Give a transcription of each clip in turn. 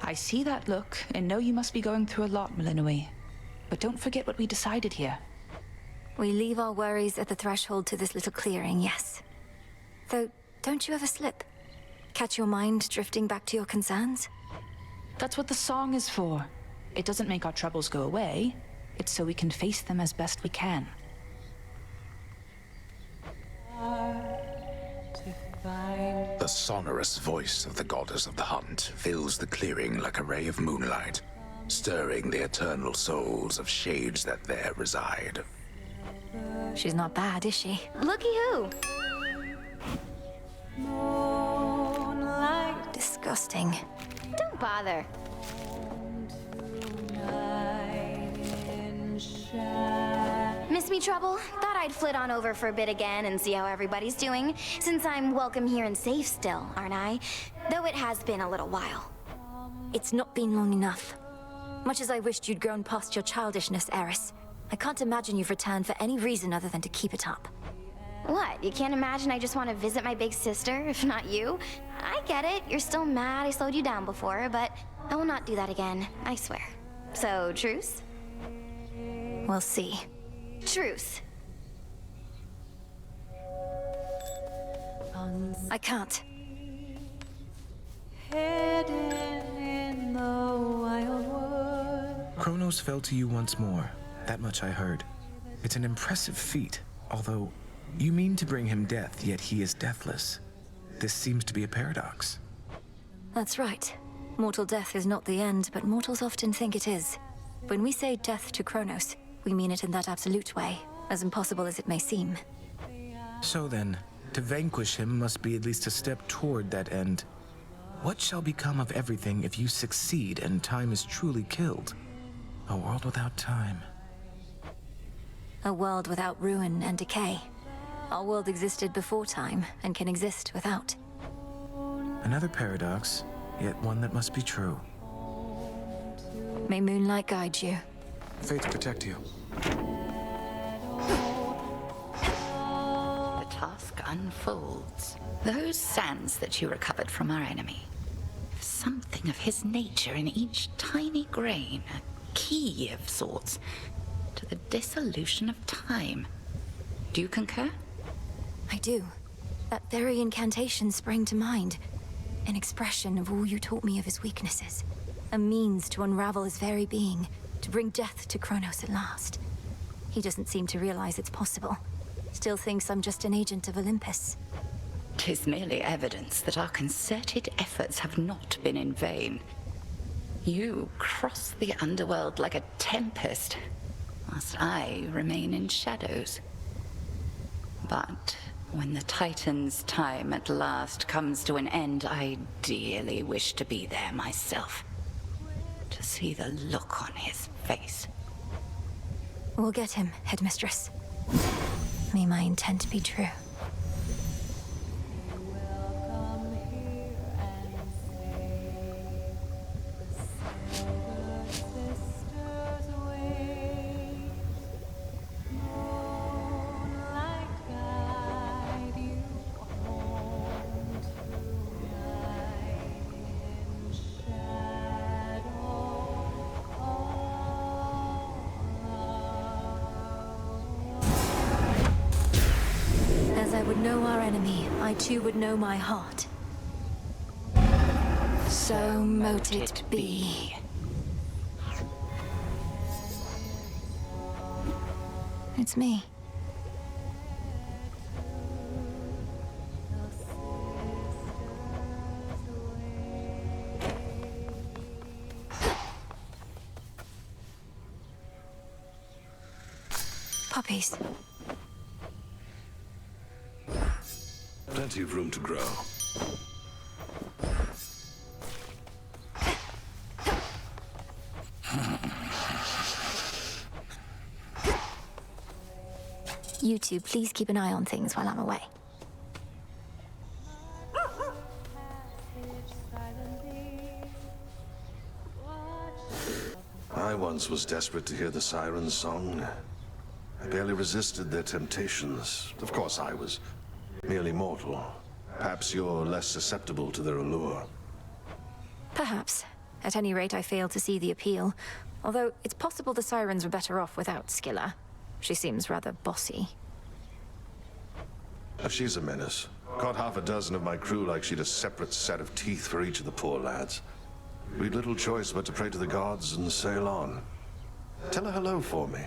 I see that look, and know you must be going through a lot, Malinoi. But don't forget what we decided here. We leave our worries at the threshold to this little clearing, yes. Though, don't you ever slip? Catch your mind drifting back to your concerns? That's what the song is for. It doesn't make our troubles go away. It's so we can face them as best we can. The sonorous voice of the goddess of the hunt fills the clearing like a ray of moonlight, stirring the eternal souls of shades that there reside. She's not bad, is she? Looky-hoo! Disgusting. Don't bother. Miss me, Trouble? Thought I'd flit on over for a bit again and see how everybody's doing, since I'm welcome here and safe still, aren't I? Though it has been a little while. It's not been long enough. Much as I wished you'd grown past your childishness, Eris, I can't imagine you've returned for any reason other than to keep it up. What, you can't imagine I just want to visit my big sister, if not you? I get it, you're still mad I slowed you down before, but I will not do that again, I swear. So, truce? We'll see. Truce. I can't. Kronos fell to you once more. That much I heard. It's an impressive feat, although you mean to bring him death, yet he is deathless. This seems to be a paradox. That's right. Mortal death is not the end, but mortals often think it is. When we say death to Kronos, we mean it in that absolute way, as impossible as it may seem. So then, to vanquish him must be at least a step toward that end. What shall become of everything if you succeed and time is truly killed? A world without time. A world without ruin and decay. Our world existed before time, and can exist without. Another paradox, yet one that must be true. May moonlight guide you. Fates protect you. The task unfolds. Those sands that you recovered from our enemy. Something of his nature in each tiny grain, a key of sorts, to the dissolution of time. Do you concur? I do. That very incantation sprang to mind. An expression of all you taught me of his weaknesses. A means to unravel his very being, to bring death to Kronos at last. He doesn't seem to realize it's possible. Still thinks I'm just an agent of Olympus. 'Tis merely evidence that our concerted efforts have not been in vain. You cross the underworld like a tempest, whilst I remain in shadows. But when the Titan's time at last comes to an end, I dearly wish to be there myself. To see the look on his face. We'll get him, Headmistress. May my intent be true. As I would know our enemy, I too would know my heart. So mote it be. It's me. Puppies. Plenty of room to grow. You two, please keep an eye on things while I'm away. I once was desperate to hear the siren's song. I barely resisted their temptations. Of course, I was merely mortal. Perhaps you're less susceptible to their allure. Perhaps. At any rate, I fail to see the appeal. Although, it's possible the Sirens were better off without Scylla. She seems rather bossy. She's a menace. Caught half a dozen of my crew like she'd a separate set of teeth for each of the poor lads. We'd little choice but to pray to the gods and sail on. Tell her hello for me.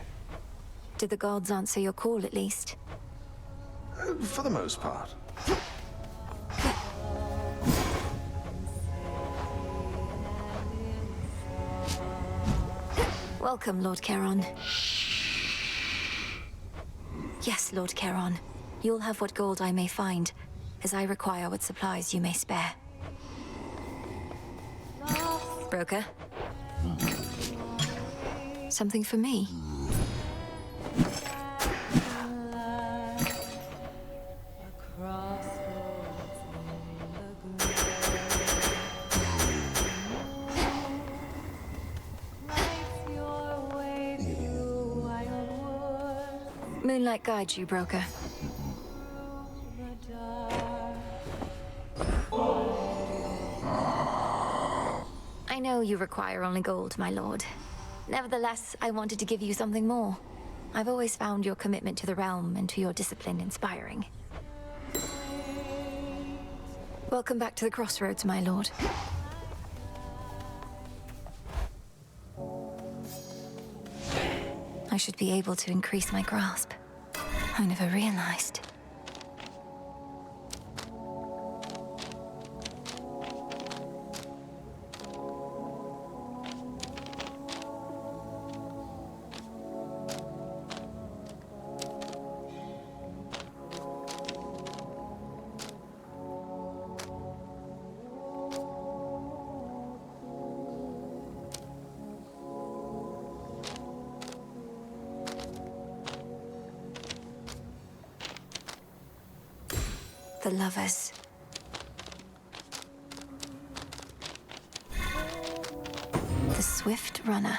Did the gods answer your call, at least? For the most part. Welcome, Lord Charon. Yes, Lord Charon. You'll have what gold I may find, as I require what supplies you may spare. Broker? Something for me? Moonlight guides you, Broker. I know you require only gold, my lord. Nevertheless, I wanted to give you something more. I've always found your commitment to the realm and to your discipline inspiring. Welcome back to the Crossroads, my lord. I should be able to increase my grasp. I never realized. The lovers. The swift runner.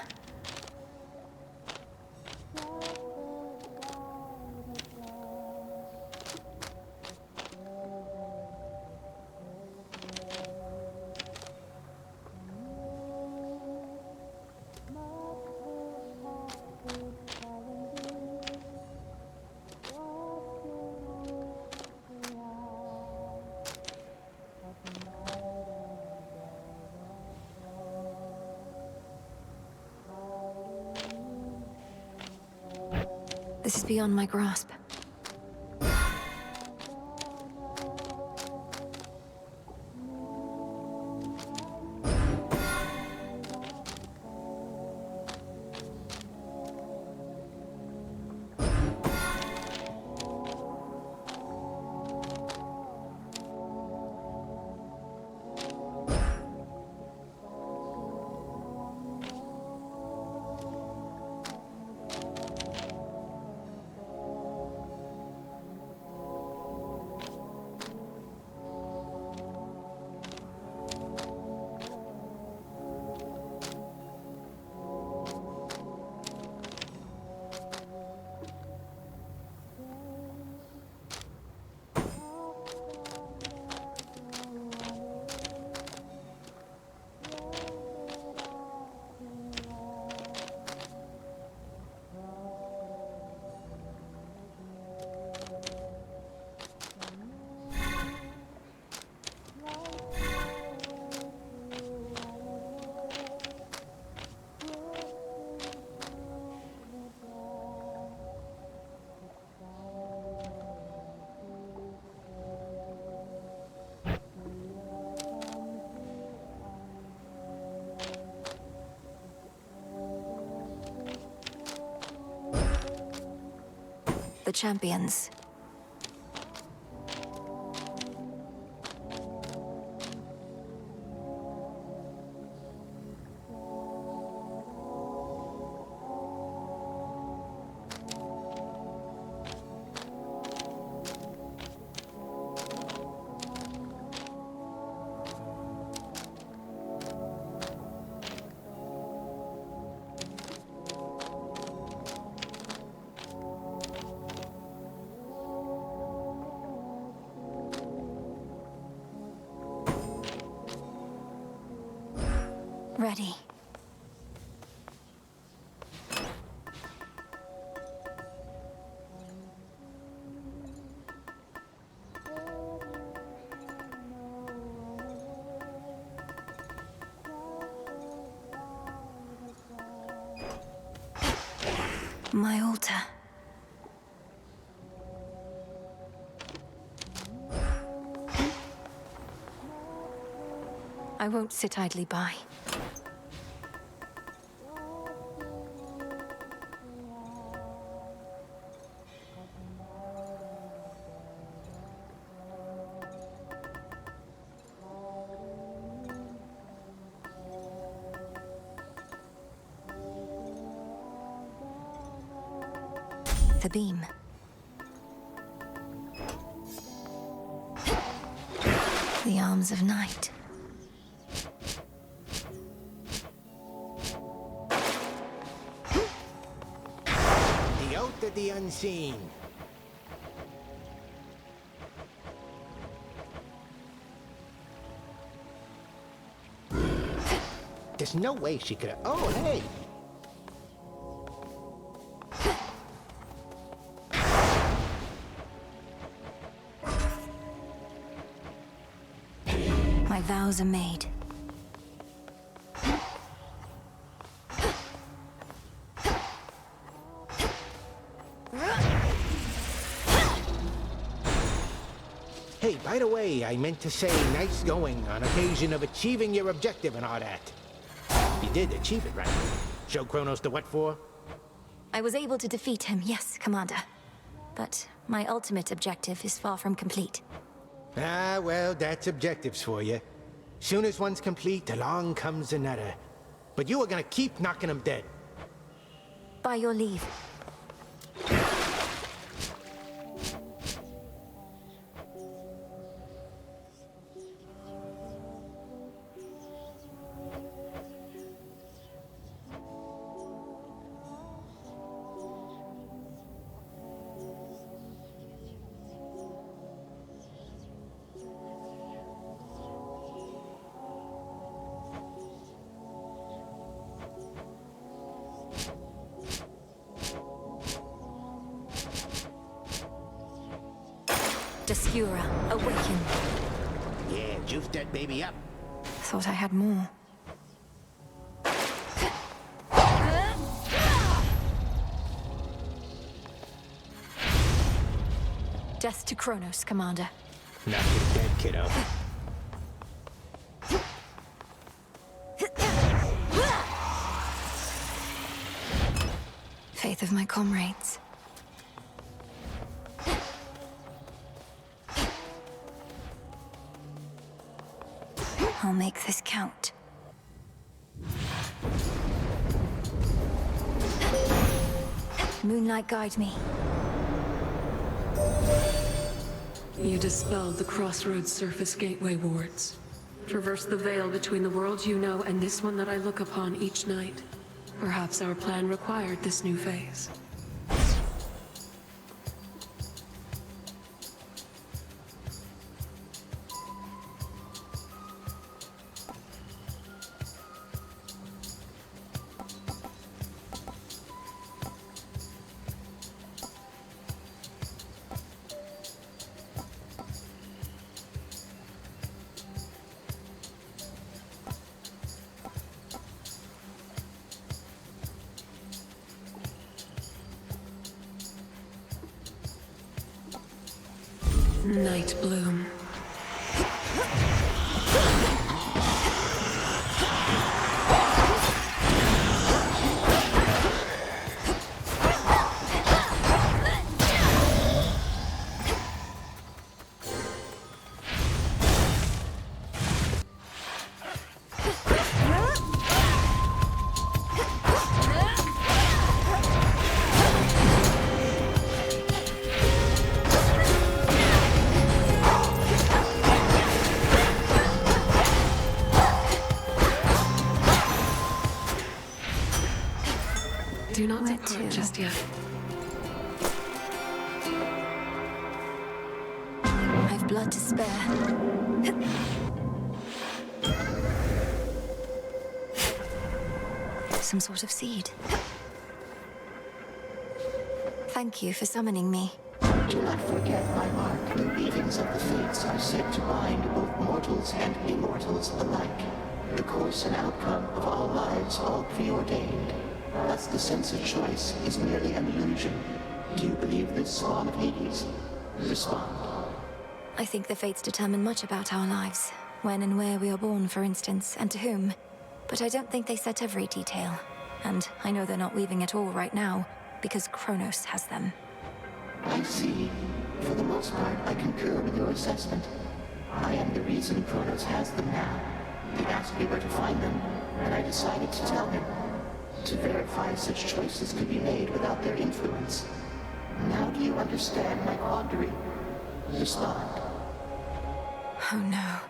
This is beyond my grasp. The champions. Ready. My altar. I won't sit idly by. The beam. The arms of night. The Oath of the Unseen. There's no way she could have... Oh, hey! My vows are made. Hey, by the way, I meant to say nice going on occasion of achieving your objective and all that. You did achieve it, right? Show Kronos the what for? I was able to defeat him, yes, Commander. But my ultimate objective is far from complete. Ah, well, that's objectives for you. Soon as one's complete, along comes another. But you are gonna keep knocking them dead. By your leave. Deskura, awaken. Yeah, juice that baby up. Thought I had more. Death to Kronos, Commander. Knock it dead, kiddo. Faith of my comrades. I'll make this count. Moonlight, guide me. You dispelled the Crossroads Surface Gateway wards. Traverse the veil between the world you know and this one that I look upon each night. Perhaps our plan required this new phase. Night Bloom. Do not depart just yet. I've blood to spare. Some sort of seed. Thank you for summoning me. Do not forget my mark. The weavings of the fates are said to bind both mortals and immortals alike. The course and outcome of all lives, all preordained. Thus the sense of choice is merely an illusion. Do you believe this, Spawn of Hades? Respond. I think the fates determine much about our lives. When and where we are born, for instance, and to whom. But I don't think they set every detail. And I know they're not weaving at all right now, because Kronos has them. I see. For the most part, I concur with your assessment. I am the reason Kronos has them now. He asked me where to find them, and I decided to tell him. To verify such choices could be made without their influence. Now do you understand my quandary? Respond. Oh no.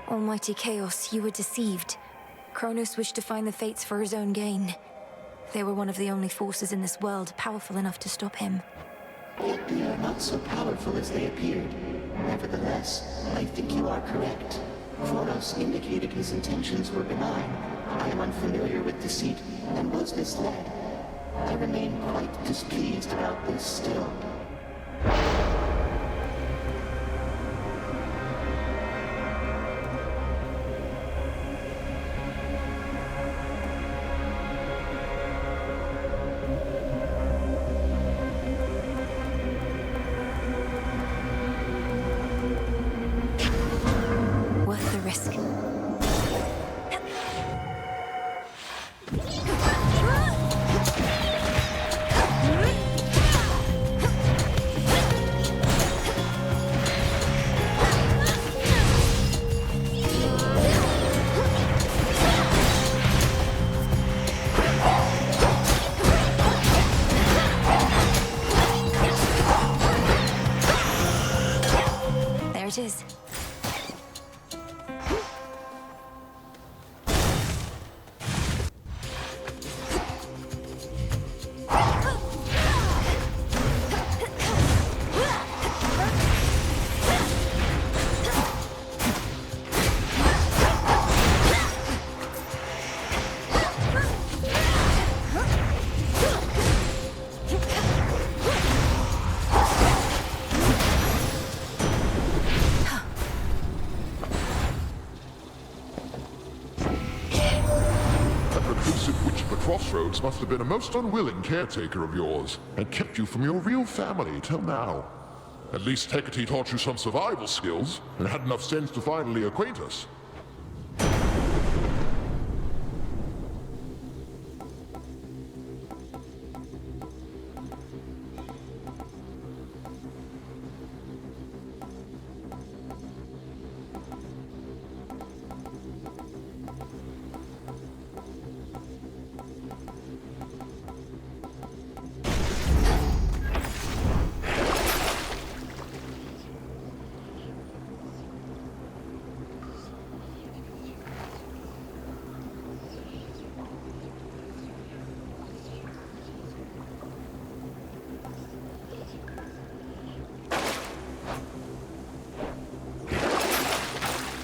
Almighty Chaos, you were deceived. Kronos wished to find the fates for his own gain. They were one of the only forces in this world powerful enough to stop him. Yet they are not so powerful as they appeared. Nevertheless, I think you are correct. Kronos indicated his intentions were benign. I am unfamiliar with deceit and was misled. I remain quite displeased about this still. Worth the risk. There it is. Crossroads must have been a most unwilling caretaker of yours, and kept you from your real family till now. At least Hecate taught you some survival skills, and had enough sense to finally acquaint us.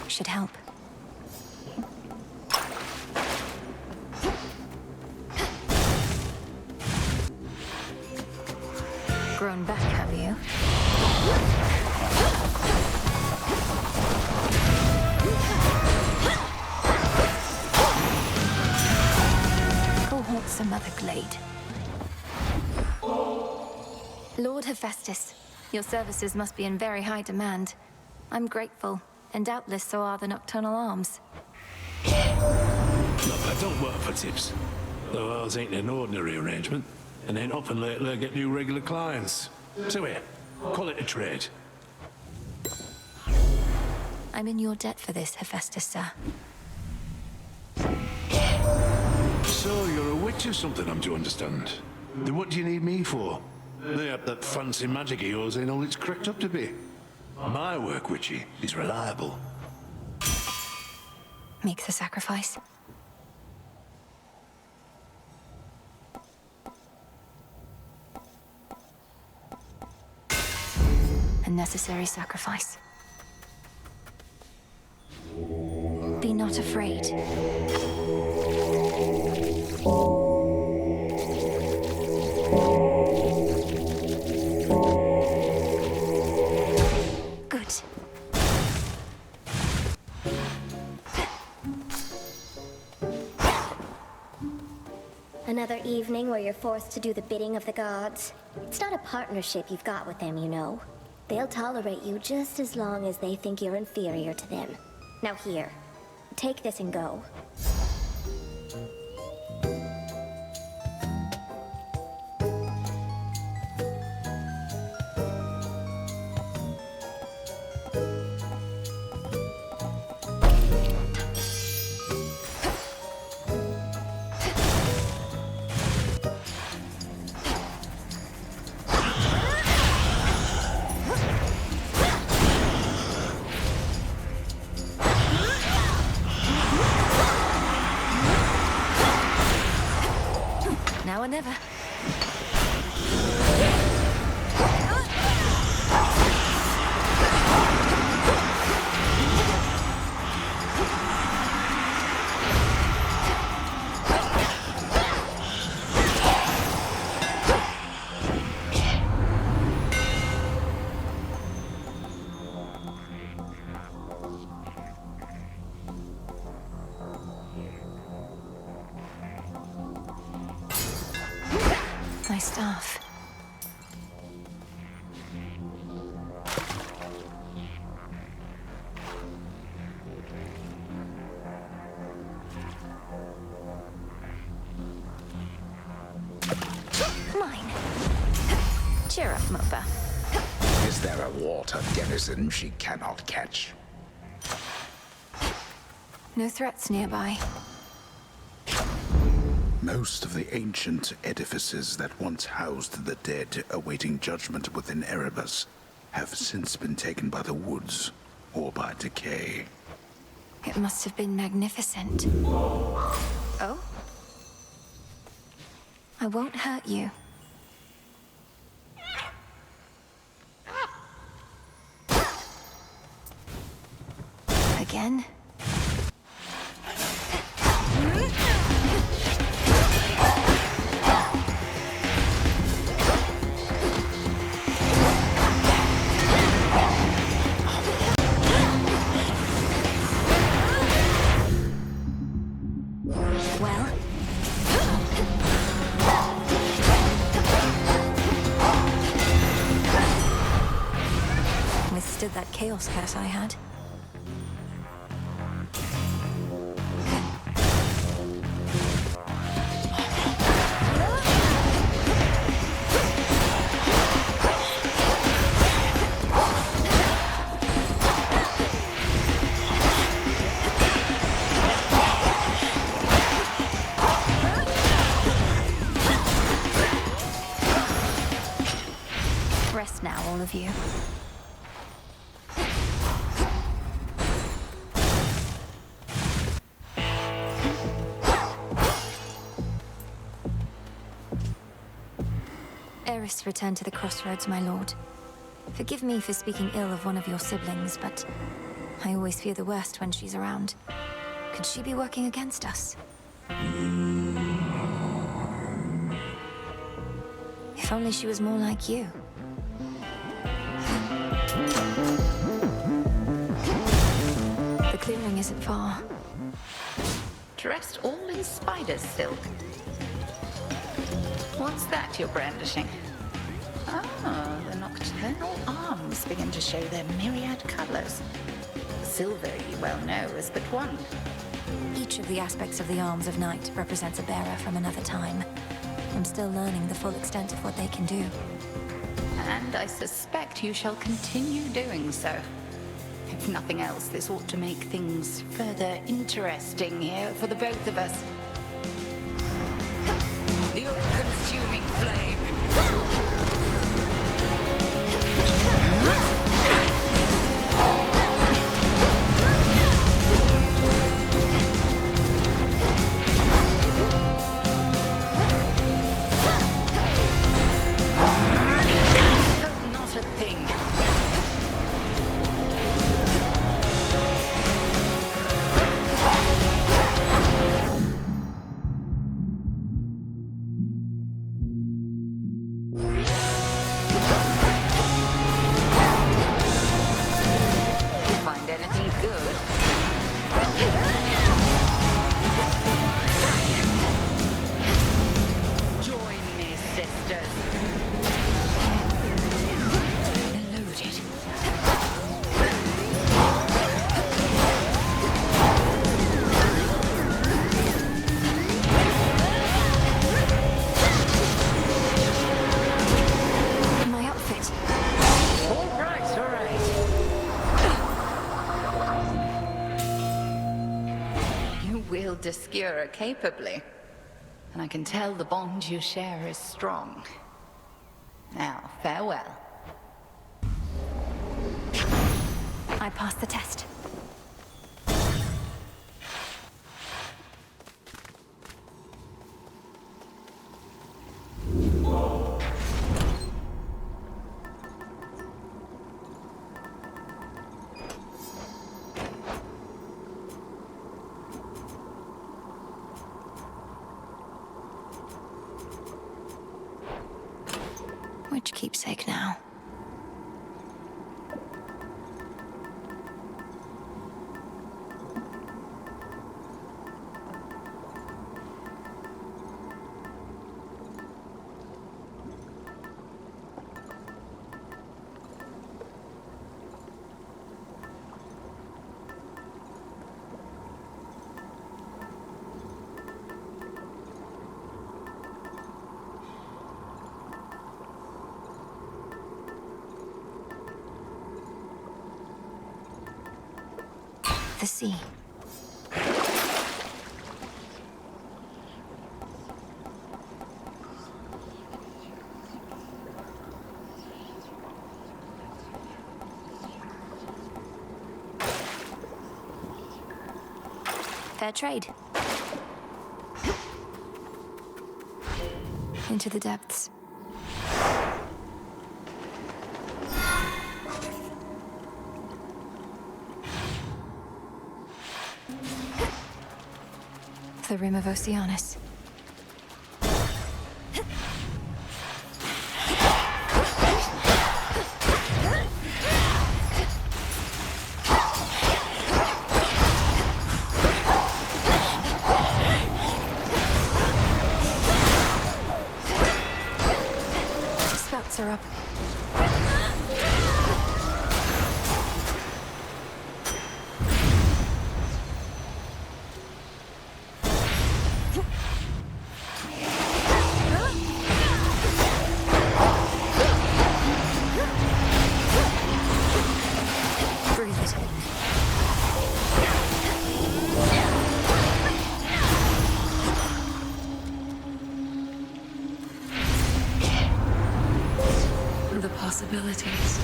Should help. Grown back, have you? Go haunt some other glade. Lord Hephaestus, your services must be in very high demand. I'm grateful. And doubtless so are the Nocturnal Arms. Look, I don't work for tips. Though ours ain't an ordinary arrangement, and ain't often lately I get new regular clients. So here, call it a trade. I'm in your debt for this, Hephaestus, sir. So you're a witch or something, I'm to understand. Then what do you need me for? That fancy magic of yours ain't all it's cracked up to be. My work, witchy, is reliable. Make the sacrifice. A necessary sacrifice. Be not afraid. Good. Another evening where you're forced to do the bidding of the gods. It's not a partnership you've got with them, you know. They'll tolerate you just as long as they think you're inferior to them. Now here, take this and go. Now or never. My staff. Mine. Cheer up, Mopa. Is there a water denizen she cannot catch? No threats nearby. Most of the ancient edifices that once housed the dead awaiting judgment within Erebus have since been taken by the woods or by decay. It must have been magnificent. Oh? I won't hurt you. Again? Well? Withstood that chaos curse I had. Rest now, all of you. Eris returned to the crossroads, my lord. Forgive me for speaking ill of one of your siblings, but I always fear the worst when she's around. Could she be working against us? If only she was more like you. The clearing isn't far. Dressed all in spider silk. What's that you're brandishing? Ah, the nocturnal arms begin to show their myriad colors. Silver, you well know, is but one. Each of the aspects of the arms of night represents a bearer from another time. I'm still learning the full extent of what they can do. And I suspect you shall continue doing so. If nothing else, this ought to make things further interesting here for the both of us. The all-consuming flame. Not a thing. wield the skewer capably. And I can tell the bond you share is strong. Now, farewell. I passed the test. Which keepsake now? The sea. Fair trade. Into the depths. The rim of Oceanus. Spouts are up. The possibilities.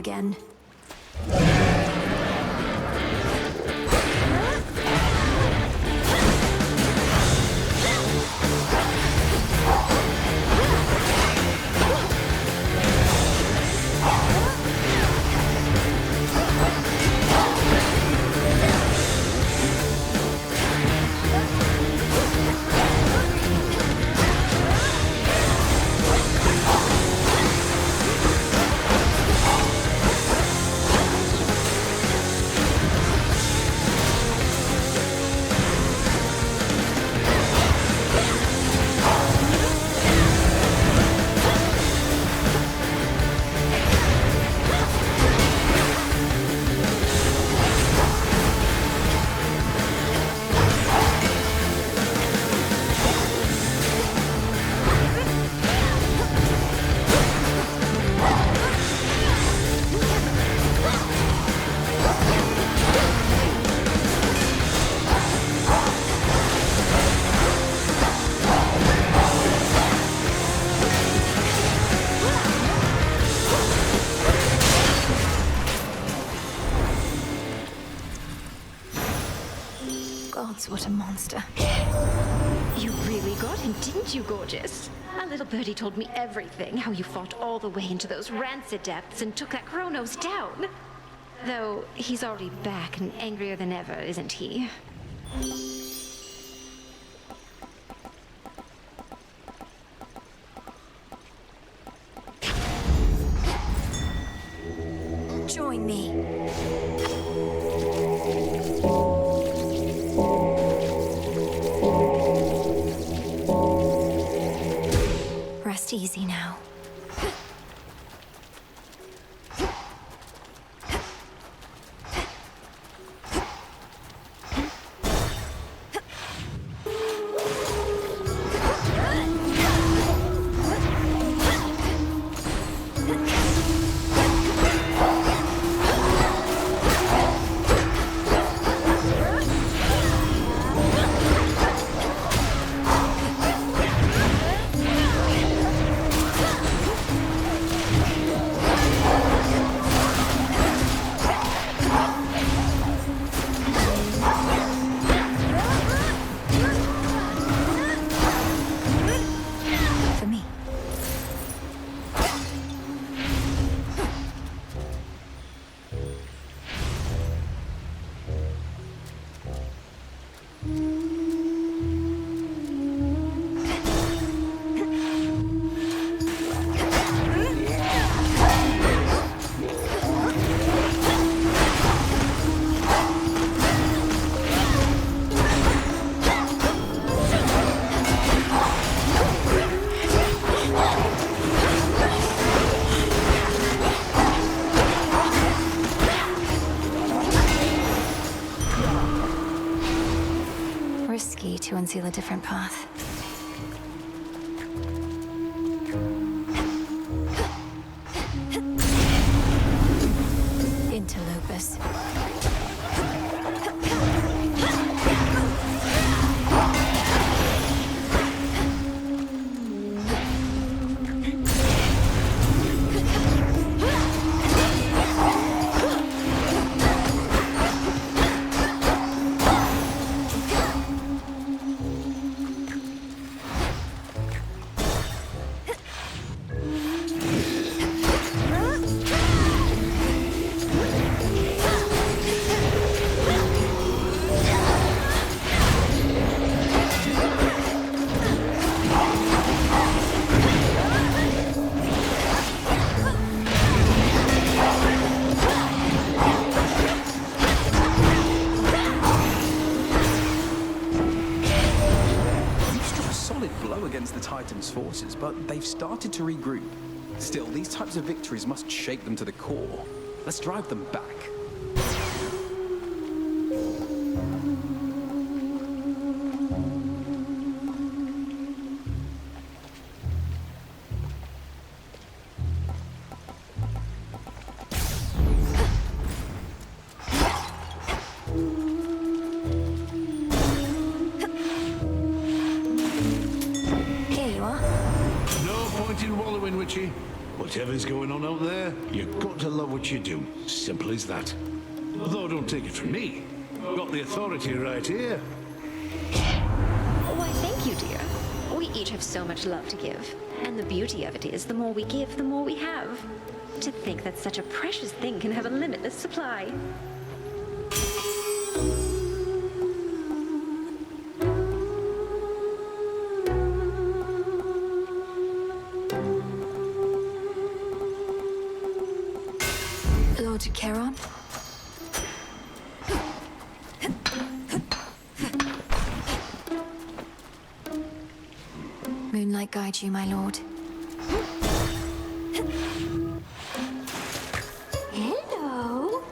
Again. what a monster. You really got him, didn't you, gorgeous? A little birdie told me everything, how you fought all the way into those rancid depths and took that Kronos down. Though he's already back and angrier than ever, isn't he? Join me. Rest easy now. Risky to unseal a different path. Interlopus. Against the Titans' forces, but they've started to regroup. Still, these types of victories must shake them to the core. Let's drive them back. Whatever's going on out there, you've got to love what you do. Simple as that. Although don't take it from me. I've got the authority right here. Why, thank you, dear. We each have so much love to give. And the beauty of it is, the more we give, the more we have. To think that such a precious thing can have a limitless supply. Lord Charon? Moonlight guide you, my lord. Hello!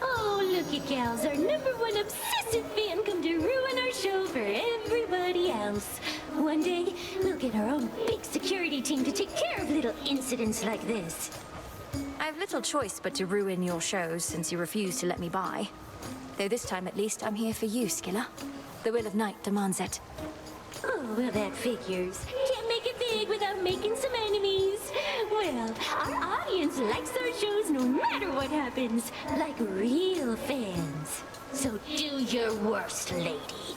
Oh, look at gals, our #1 obsessive fan come to ruin our show for everybody else. One day, we'll get our own big security team to take care of little incidents like this. I have little choice but to ruin your shows since you refuse to let me by. Though this time at least I'm here for you, Skilla. The will of Night demands it. Oh, well, that figures. Can't make it big without making some enemies. Well, our audience likes our shows no matter what happens, like real fans. So do your worst, lady.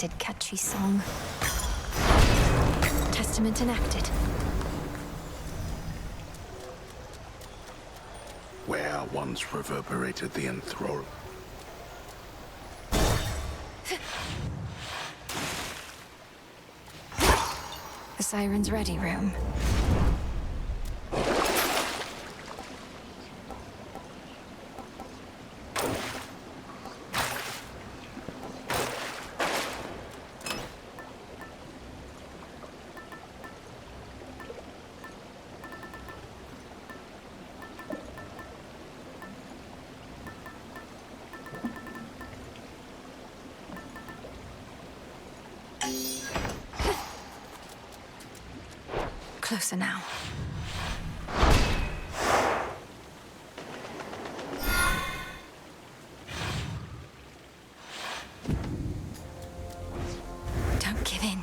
unexpected catchy song. Testament enacted. Where once reverberated the enthrall. The Siren's Ready room. Closer now. Don't give in.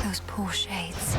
Those poor shades.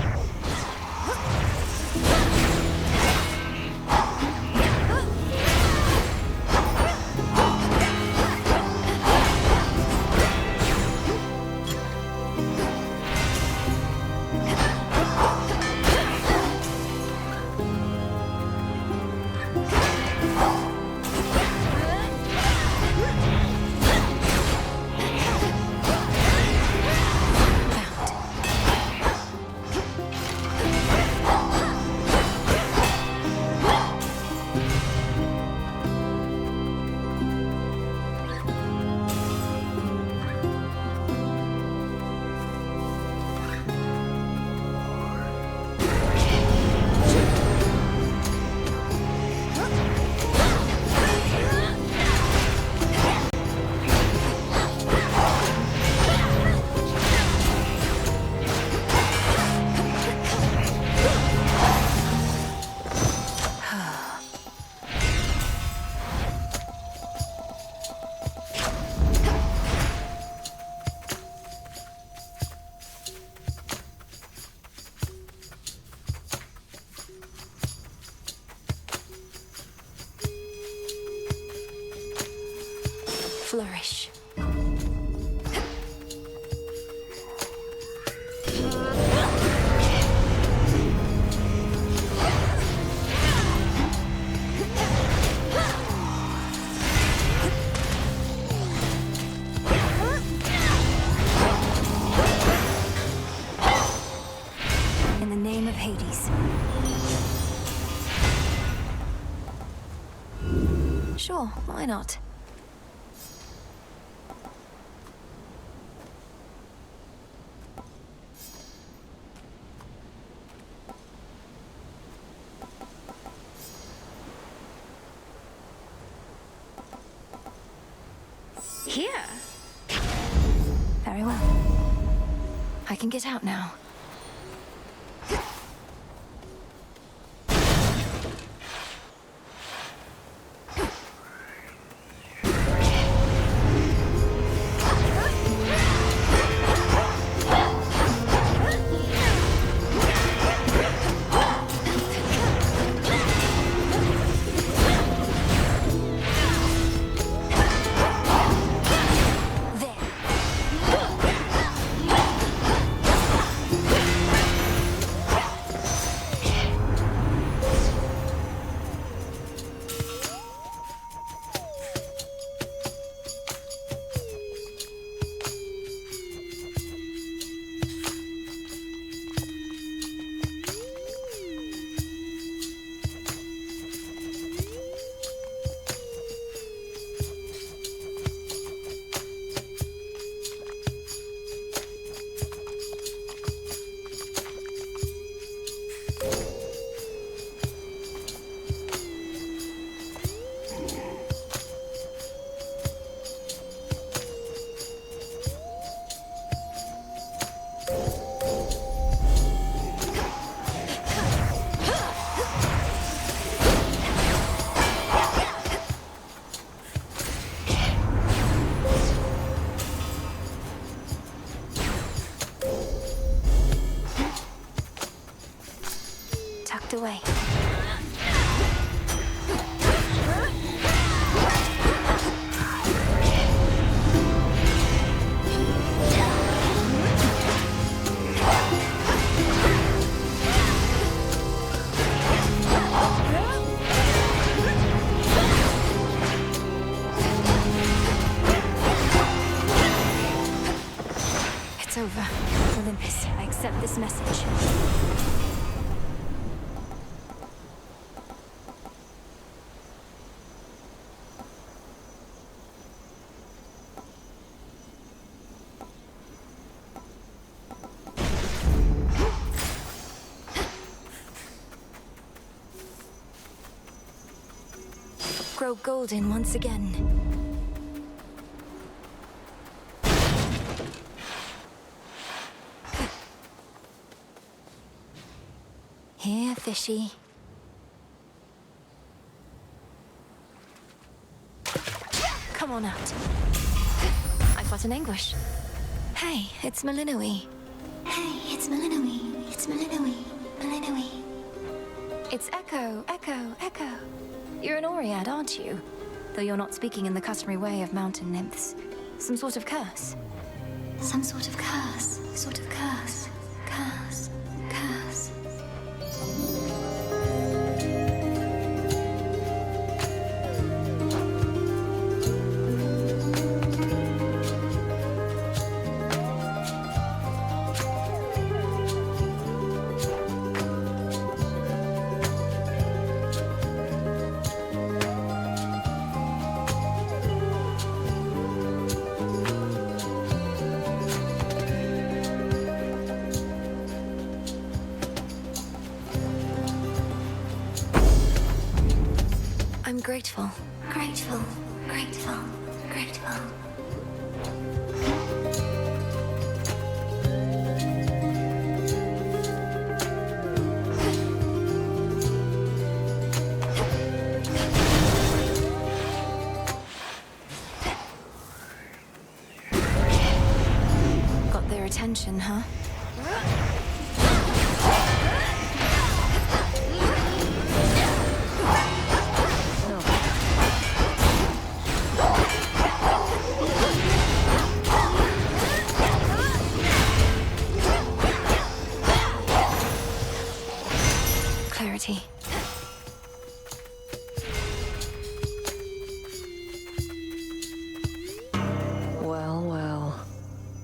Flourish. In the name of Hades. Sure, why not? Here? Very well. I can get out now. There. the way. It's over. Olympus, I accept this message. Grow golden once again. Here, fishy. Come on out. I've got an anguish. Hey, it's Malinoe. Hey, it's Malinoe. It's Malinoe. Malinoe. It's Echo, Echo, Echo. You're an Oread, aren't you? Though you're not speaking in the customary way of mountain nymphs. Some sort of curse? Some sort of curse. Sort of curse. Curse. Curse. I'm grateful. Grateful. Grateful. Grateful. Got their attention, huh? Clarity. Well, well.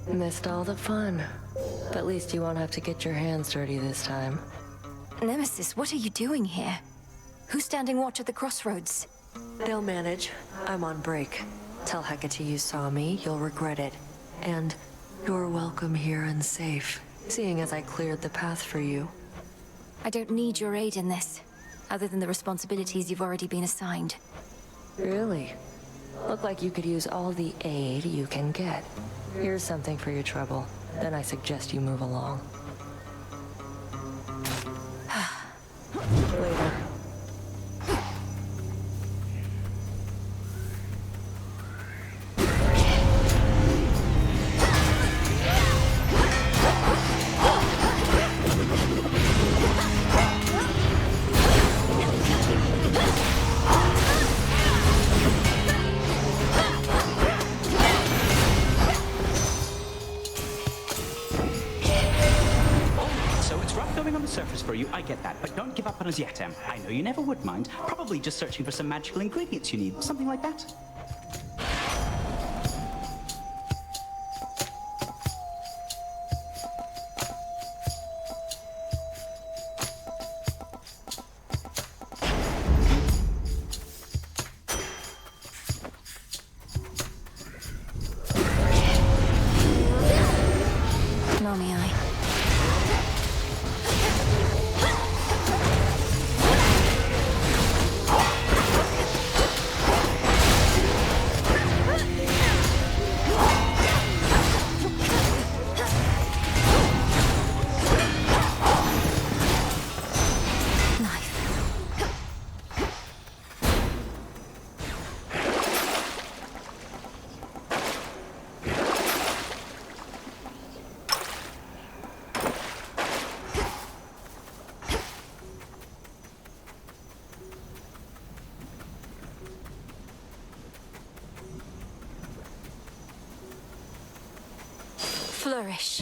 Missed all the fun. But at least you won't have to get your hands dirty this time. Nemesis, what are you doing here? Who's standing watch at the crossroads? They'll manage. I'm on break. Tell Hecate you saw me, you'll regret it. And you're welcome here and safe, seeing as I cleared the path for you. I don't need your aid in this, other than the responsibilities you've already been assigned. Really? Look like you could use all the aid you can get. Here's something for your trouble. Then I suggest you move along. Later. Surface for you, I get that, but don't give up on us yet, Em. I know you never would mind. Probably just searching for some magical ingredients you need, something like that. Nomiai. Flourish.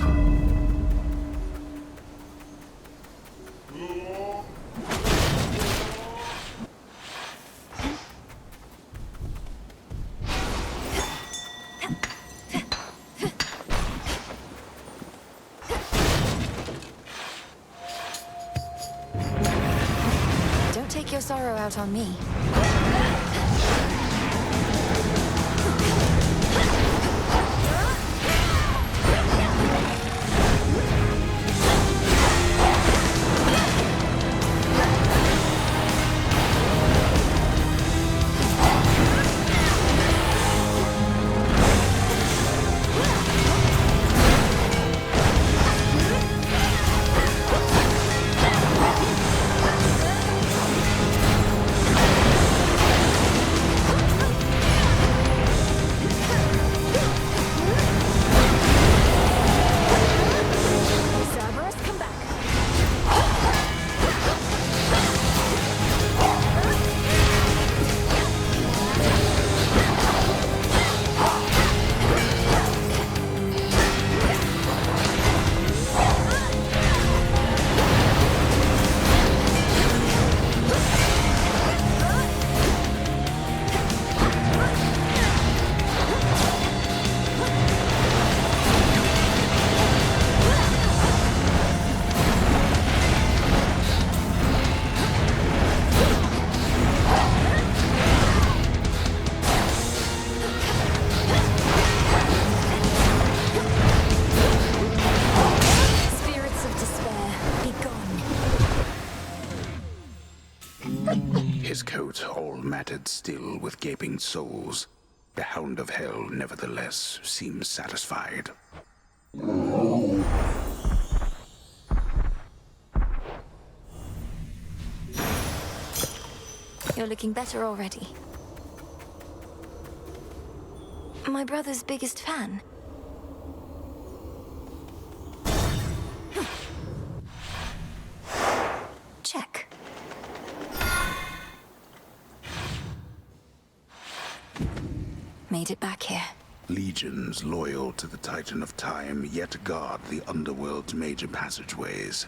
Don't take your sorrow out on me. His coat all matted still with gaping souls. The Hound of Hell, nevertheless, seems satisfied. You're looking better already. My brother's biggest fan. Check. Made it back here. Legions loyal to the Titan of Time yet guard the underworld's major passageways,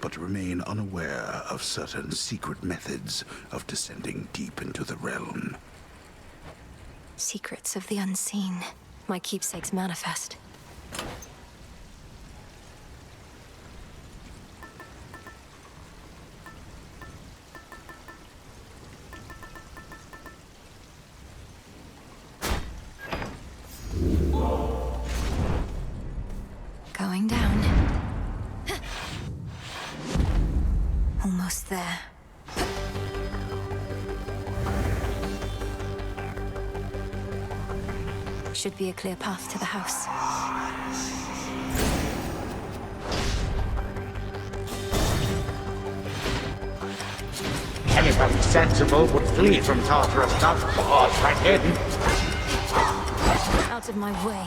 but remain unaware of certain secret methods of descending deep into the realm. Secrets of the unseen. My keepsake's manifest. Going down. Almost there. Should be a clear path to the house. Anybody sensible would flee from Tartarus, not pause right hidden. Out of my way.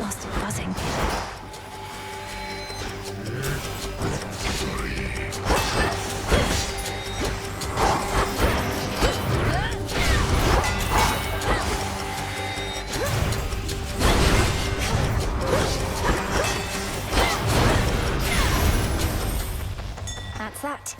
Lost it buzzing. That's that.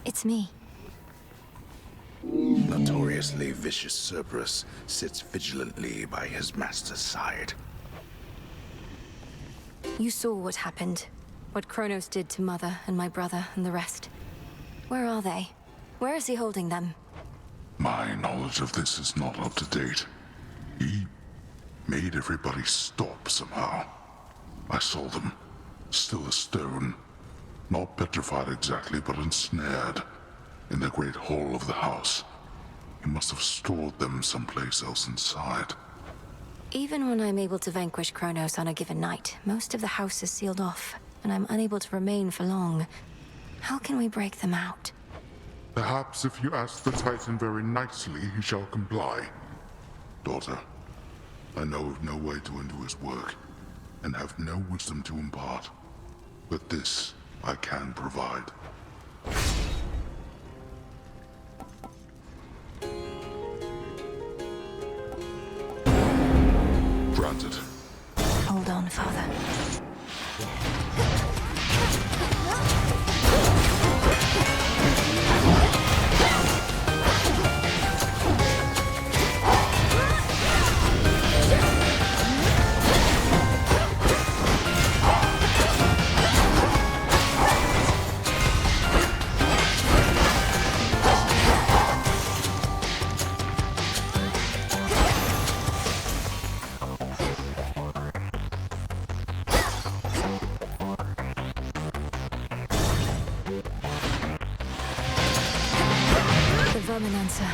It's me. Notoriously vicious Cerberus sits vigilantly by his master's side. You saw what happened. What Kronos did to Mother and my brother and the rest. Where are they? Where is he holding them? My knowledge of this is not up to date. He made everybody stop somehow. I saw them, still as stone. Not petrified exactly, but ensnared in the great hall of the house. He must have stored them someplace else inside. Even when I'm able to vanquish Kronos on a given night, most of the house is sealed off, and I'm unable to remain for long. How can we break them out? Perhaps if you ask the Titan very nicely, he shall comply. Daughter, I know of no way to undo his work, and have no wisdom to impart. But this I can provide. Granted. Hold on, Father. Verminancer.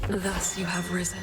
Thus you have risen.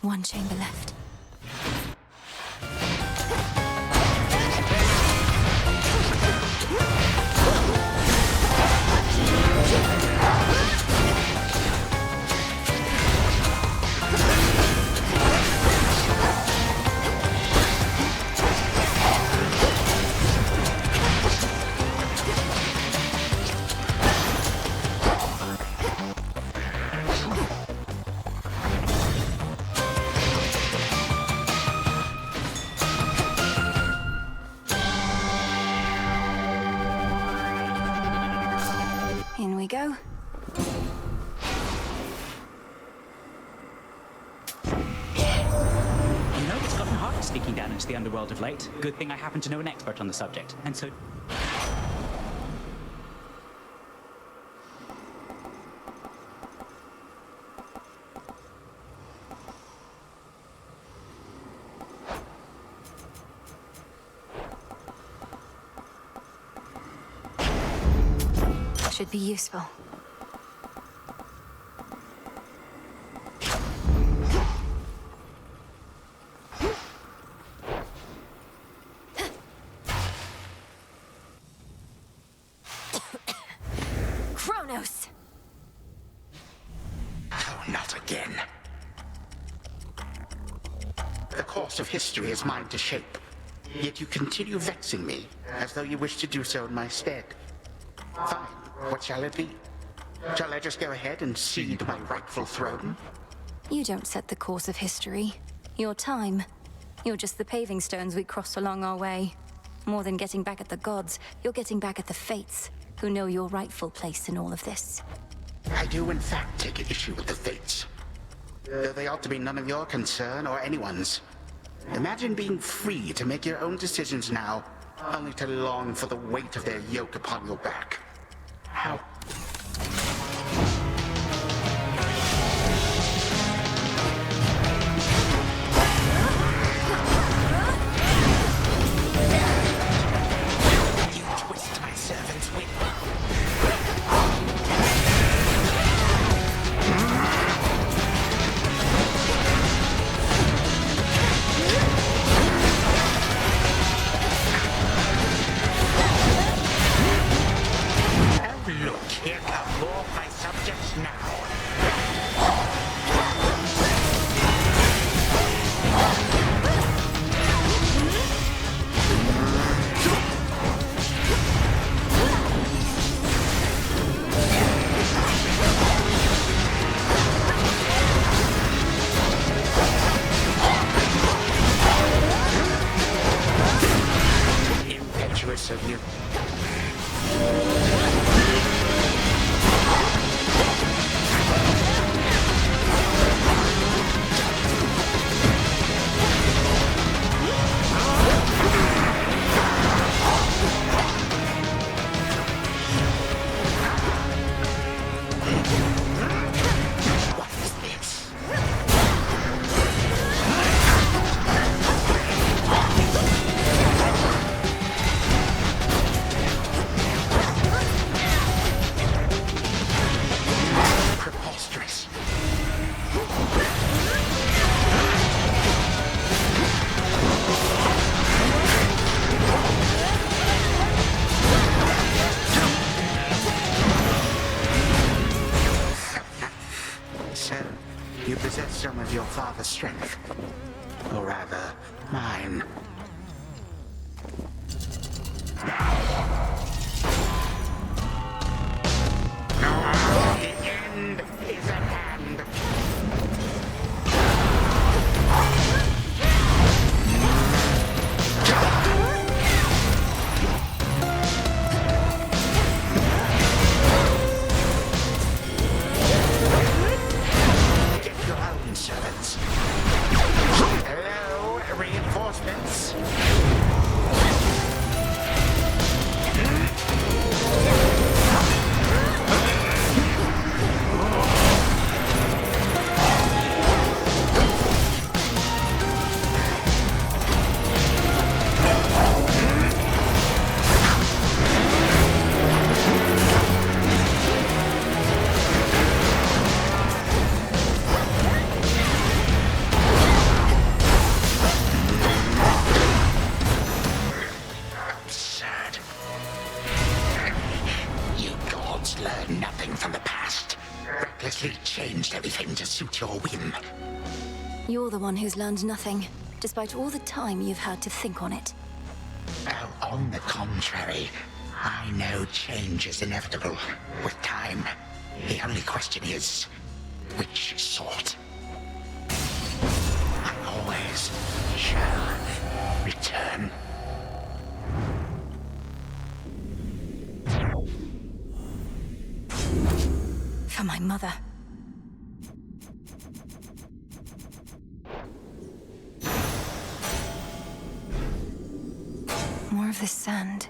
One chamber left. In we go. You know, it's gotten harder sneaking down into the underworld of late. Good thing I happen to know an expert on the subject. And so... Should be useful. Kronos! Oh, not again. The course of history is mine to shape. Yet you continue vexing me, as though you wish to do so in my stead. Fine. What shall it be? Shall I just go ahead and cede my rightful throne? You don't set the course of history. Your time. You're just the paving stones we cross along our way. More than getting back at the gods, you're getting back at the fates, who know your rightful place in all of this. I do in fact take issue with the fates. Though they ought to be none of your concern or anyone's. Imagine being free to make your own decisions now, only to long for the weight of their yoke upon your back. How? You twist my servant's whip. Look, here come more of my subjects now. Impetuous of you. You possess some of your father's strength. Or rather, mine. The end is at hand. Servants. Hello, reinforcements. changed everything to suit your whim. You're the one who's learned nothing, despite all the time you've had to think on it. Oh, on the contrary, I know change is inevitable with time. The only question is, which sort? I always shall return. For my mother. More of this sand.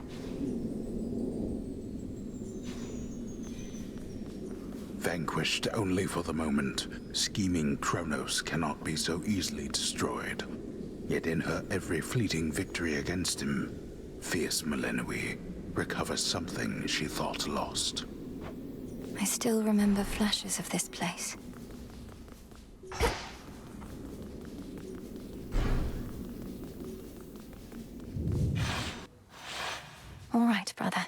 Vanquished only for the moment, scheming Kronos cannot be so easily destroyed. Yet in her every fleeting victory against him, fierce Melenoi recovers something she thought lost. I still remember flashes of this place. All right, brother.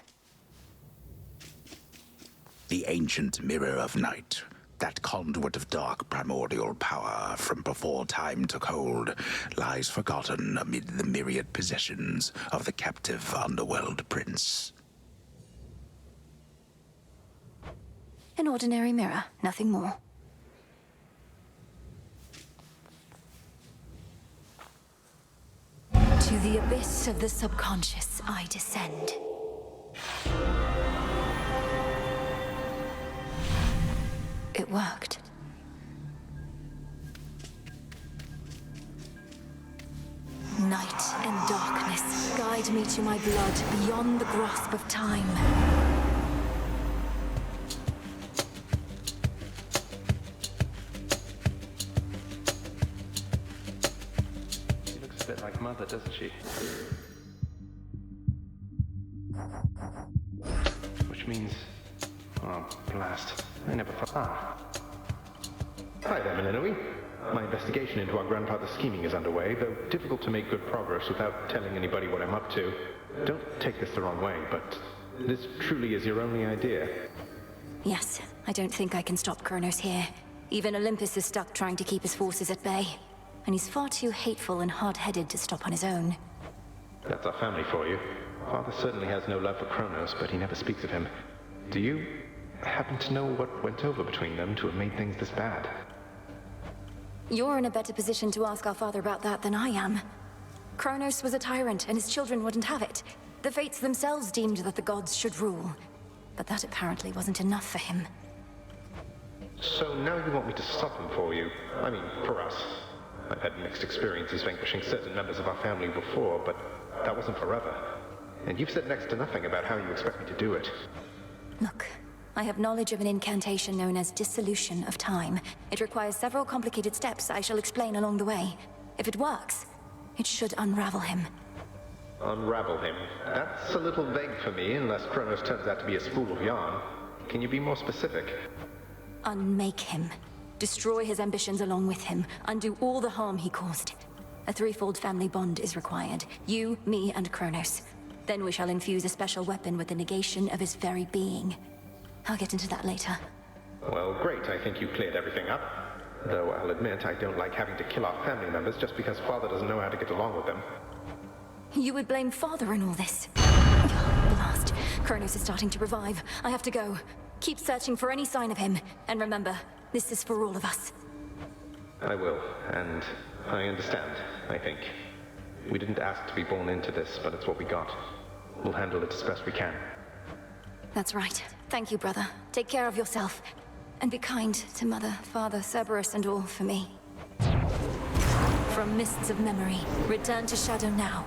The ancient Mirror of Night, that conduit of dark primordial power from before time took hold, lies forgotten amid the myriad possessions of the captive underworld prince. An ordinary mirror, nothing more. To the abyss of the subconscious, I descend. It worked. Night and darkness guide me to my blood beyond the grasp of time. She looks a bit like Mother, doesn't she? Which means... oh, blast. I never thought... Ah. Hi there, Melenoi. My investigation into our grandfather's scheming is underway, though difficult to make good progress without telling anybody what I'm up to. Don't take this the wrong way, but this truly is your only idea. Yes, I don't think I can stop Kronos here. Even Olympus is stuck trying to keep his forces at bay. And he's far too hateful and hard-headed to stop on his own. That's our family for you. Father certainly has no love for Kronos, but he never speaks of him. Do you happen to know what went over between them to have made things this bad? You're in a better position to ask our father about that than I am. Kronos was a tyrant, and his children wouldn't have it. The Fates themselves deemed that the gods should rule. But that apparently wasn't enough for him. So now you want me to stop him for you? I mean, for us. I've had mixed experiences vanquishing certain members of our family before, but that wasn't forever. And you've said next to nothing about how you expect me to do it. Look, I have knowledge of an incantation known as Dissolution of Time. It requires several complicated steps I shall explain along the way. If it works, it should unravel him. Unravel him? That's a little vague for me, unless Kronos turns out to be a spool of yarn. Can you be more specific? Unmake him. Destroy his ambitions along with him. Undo all the harm he caused. A threefold family bond is required. You, me, and Kronos. Then we shall infuse a special weapon with the negation of his very being. I'll get into that later. Well, great. I think you cleared everything up. Though I'll admit I don't like having to kill our family members just because Father doesn't know how to get along with them. You would blame Father in all this? Blast. Kronos is starting to revive. I have to go. Keep searching for any sign of him. And remember, this is for all of us. I will, and I understand, I think. We didn't ask to be born into this, but it's what we got. We'll handle it as best we can. That's right. Thank you, brother. Take care of yourself. And be kind to Mother, Father, Cerberus, and all for me. From mists of memory, return to Shadow now.